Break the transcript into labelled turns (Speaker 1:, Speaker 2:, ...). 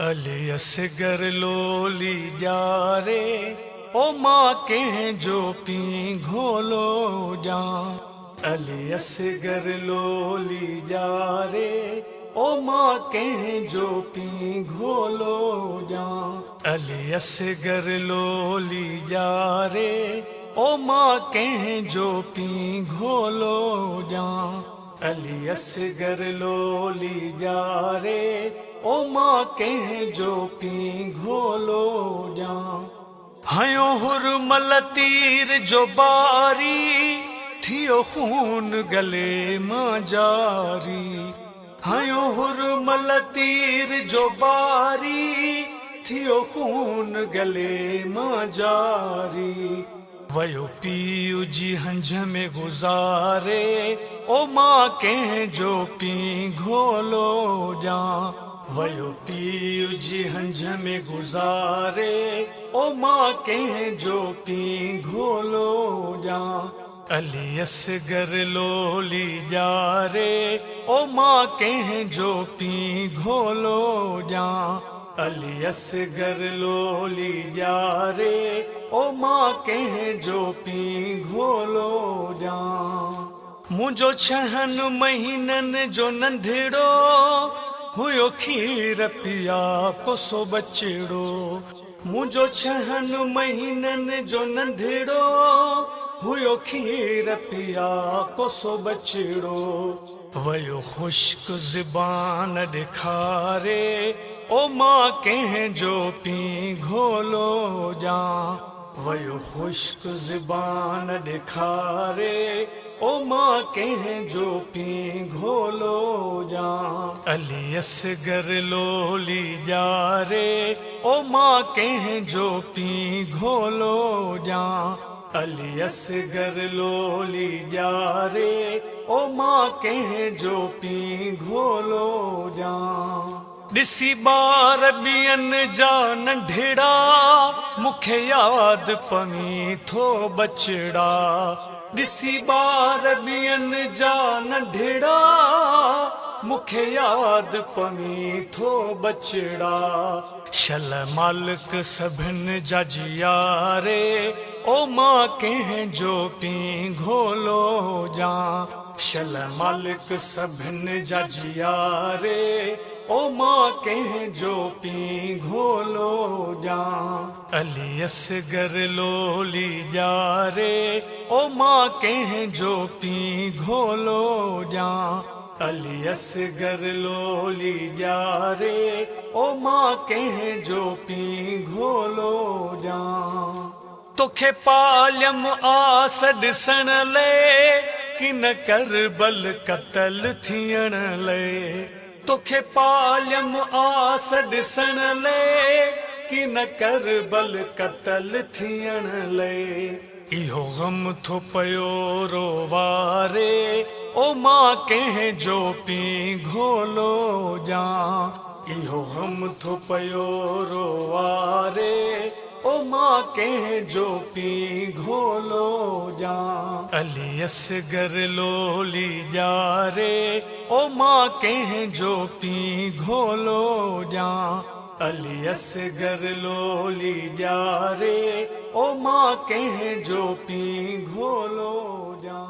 Speaker 1: अली असगर लोली जा रे ओ माँ कहें जो पी घोलो जा। अली असगर लोली जा रे ओ माँ कहें जो पी घोलो जा। अली असगर लोली जा रे ओ माँ कहें जो पी घोलो जा। अली असगर लोली जा रे ओ माँ कहें जो पी घोलो जा। हयो हुरमल तीर जो बारी थियो खून गले मां जारी। हयो हुरमल तीर जो बारी थियो खून गले मां जारी। वयो पीयू जी हंझ में गुजारे ओ माँ कहें जो पी घोलो जा। वयो पीयू जी हंझ में गुजारे ओ माँ कहें जो पी घोलो जा। अली असगर लोली जा रे ओ माँ कहें जो पी घोलो जा। अली असगर लोली जा रे ओ माँ कहें जो पी घोलो जा। मुझो 6 महीनन जो नंढड़ो हुयो खीर पिया कोसो बचड़ो। मुझो 6 महीनन जो नंढड़ो हुयो खीर पिया कोसो बचड़ो। वयो खुश्क ज़बान ॾेखारे ओ माँ कहें जो पी घोलो जा। वयो खुश्क ज़बान ॾेखारे ओ माँ कहें जो पी घोलो जा। अली असगर लोली जा रे ओ माँ कहें जो पी घोलो जा। अली असगर लोली जा रे ओ माँ कहें जो पी घोलो जा। ॾिसी ॿार ॿियनि जा नंढड़ा मूंखे यादि पवी थो बचड़ा। ॾिसी ॿार ॿियनि जा नंढड़ा मूंखे यादि पवी थो बचड़ा। शल मालिक सभिनि जा जियारे ओ माँ कहें जो पी घोलो जा। शल मालिक सभिनि जा जियारे ओ माँ कहें जो पी घोलो जा। अली असगर लोली जा रे ओ माँ कहें जो पी घोलो जा। अली असगर लोली जा रे ओ माँ कहें जो पी घोलो जा। तोखे पाल्यम आस ॾिसण ले कि न करबल क़त्ल थियण ले। तोखे पाल्यम आस ॾिसण ले कि न करबल क़त्ल थियण ले। इहो गम थो पयो रोवारे ओ माँ कहें जो पी घोलो जा। इहो गम थो पयो रोवारे ओ माँ कहें जो पी घोलो जा। अली असगर लोली जा रे ओ माँ कहें जो पी घोलो जा। अली असगर लोली जा रे ओ माँ कहें जो पी घोलो जा।